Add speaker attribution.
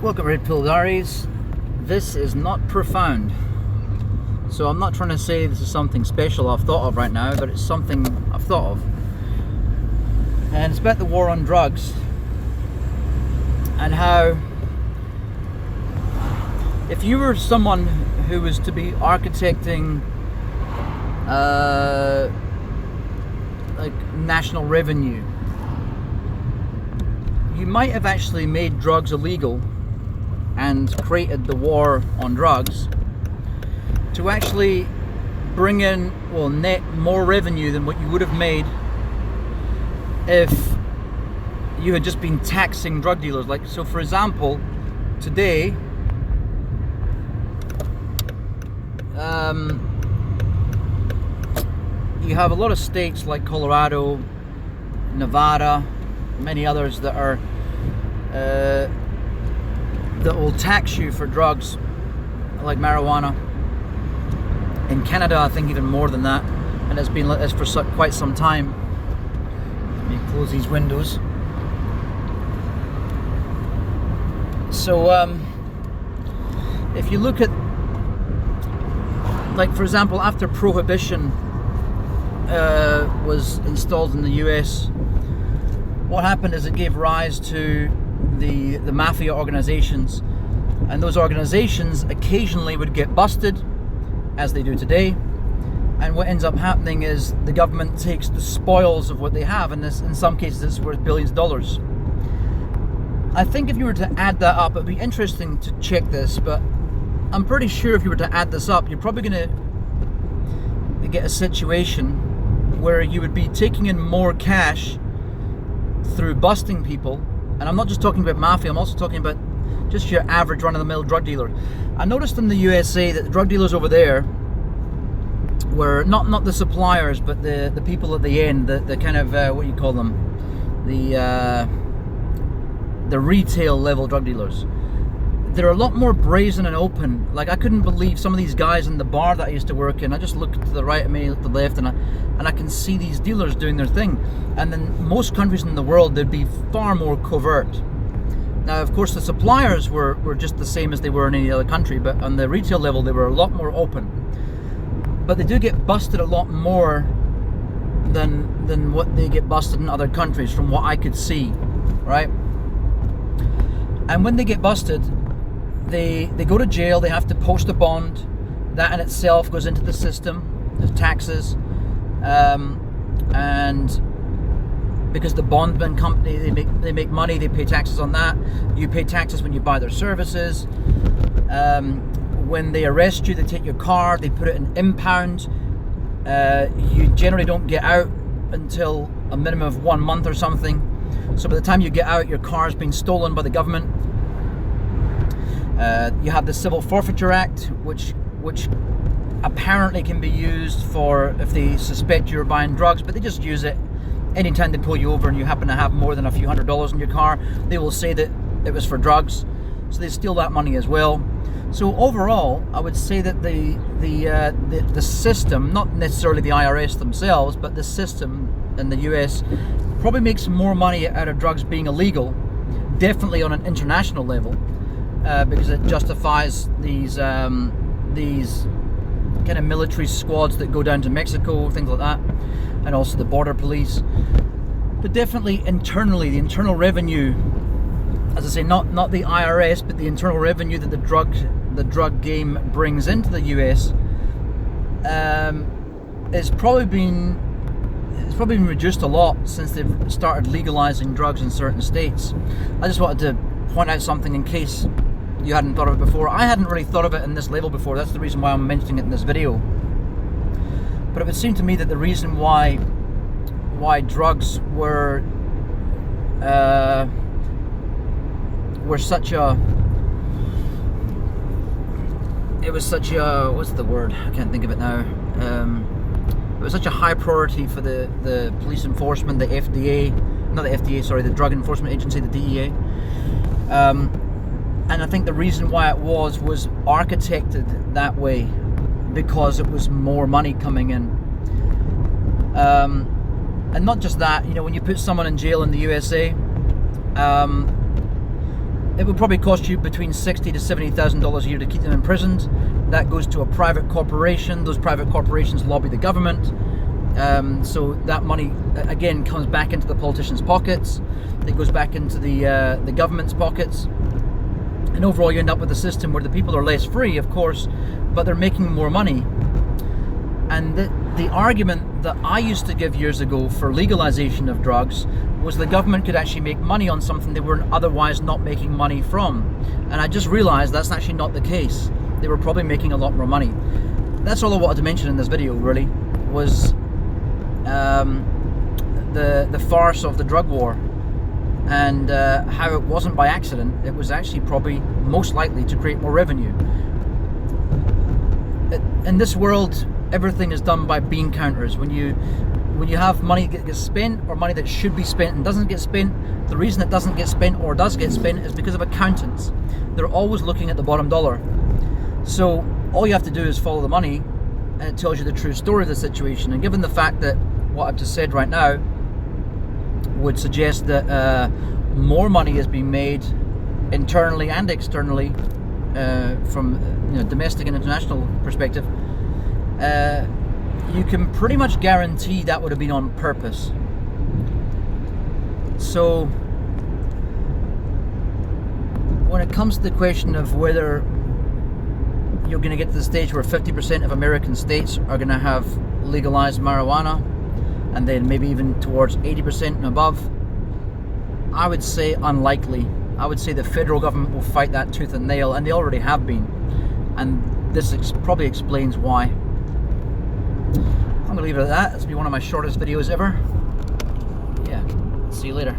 Speaker 1: Welcome to Red Pill Diaries. This is not profound. So I'm not trying to say this is something special I've thought of right now, but it's something I've thought of. And it's about the war on drugs. And how if you were someone who was to be architecting like national revenue, you might have actually made drugs illegal and created the war on drugs to actually bring in, well, net more revenue than what you would have made if you had just been taxing drug dealers. Like, so for example, today you have a lot of states like Colorado, Nevada, many others that are that will tax you for drugs like marijuana. In Canada, I think even more than that, and it's been like this for quite some time. Let me close these windows. So if you look at, like, for example, after prohibition was installed in the US, what happened is it gave rise to the mafia organizations, and those organizations occasionally would get busted, as they do today. And what ends up happening is the government takes the spoils of what they have, and this, in some cases, it's worth billions of dollars. I think if you were to add that up, it'd be interesting to check this, but I'm pretty sure if you were to add this up, you're probably going to get a situation where you would be taking in more cash through busting people. And I'm not just talking about mafia, I'm also talking about just your average run-of-the-mill drug dealer. I noticed in the USA that the drug dealers over there were not the suppliers, but the people at the end, the kind of what do you call them, the retail level drug dealers. They're a lot more brazen and open. Like, I couldn't believe some of these guys in the bar that I used to work in. I just looked to the right, I mean, to the left, and I can see these dealers doing their thing. And then most countries in the world, they'd be far more covert. Now, of course, the suppliers were just the same as they were in any other country, but on the retail level, they were a lot more open. But they do get busted a lot more than what they get busted in other countries, from what I could see, right? And when they get busted, they go to jail, they have to post a bond. That in itself goes into the system of taxes. And because the bondman company, they make money, they pay taxes on that. You pay taxes when you buy their services. When they arrest you, they take your car, they put it in impound. You generally don't get out until a minimum of 1 month or something. So by the time you get out, your car's been stolen by the government. You have the Civil Forfeiture Act, which apparently can be used for if they suspect you're buying drugs, but they just use it anytime they pull you over and you happen to have more than a few $100s in your car. They will say that it was for drugs, so they steal that money as well. So overall, I would say that the system, not necessarily the IRS themselves, but the system in the US probably makes more money out of drugs being illegal, definitely on an international level, because it justifies these kind of military squads that go down to Mexico, things like that, and also the border police. But definitely internally, the internal revenue, as I say, not the IRS, but the internal revenue that the drug game brings into the US, it's probably been reduced a lot since they've started legalizing drugs in certain states. I just wanted to point out something in case you hadn't thought of it before. I hadn't really thought of it in this level before. That's the reason why I'm mentioning it in this video. But it would seem to me that the reason why drugs were such a, it was such a, what's the word? I can't think of it now. It was such a high priority for the police enforcement, the FDA, not the FDA, sorry, the Drug Enforcement Agency, the DEA. And I think the reason why it was architected that way because it was more money coming in. And not just that, you know, when you put someone in jail in the USA, it would probably cost you between $60,000 to $70,000 a year to keep them imprisoned. That goes to a private corporation. Those private corporations lobby the government. So that money, again, comes back into the politicians' pockets. It goes back into the government's pockets. And overall, you end up with a system where the people are less free, of course, but they're making more money. And the argument that I used to give years ago for legalization of drugs was the government could actually make money on something they were otherwise not making money from. And I just realized that's actually not the case. They were probably making a lot more money. That's all I wanted to mention in this video, really, was the farce of the drug war, and how it wasn't by accident. It was actually probably most likely to create more revenue. In this world, everything is done by bean counters. When you have money that gets spent, or money that should be spent and doesn't get spent, the reason it doesn't get spent or does get spent is because of accountants. They're always looking at the bottom dollar. So all you have to do is follow the money, and it tells you the true story of the situation. And given the fact that what I've just said right now would suggest that more money is being made internally and externally from domestic and international perspective, you can pretty much guarantee that would have been on purpose. So when it comes to the question of whether you're going to get to the stage where 50% of American states are going to have legalized marijuana, and then maybe even towards 80% and above, I would say unlikely. I would say the federal government will fight that tooth and nail, and they already have been. And this probably explains why. I'm going to leave it at that. This will be one of my shortest videos ever. Yeah, see you later.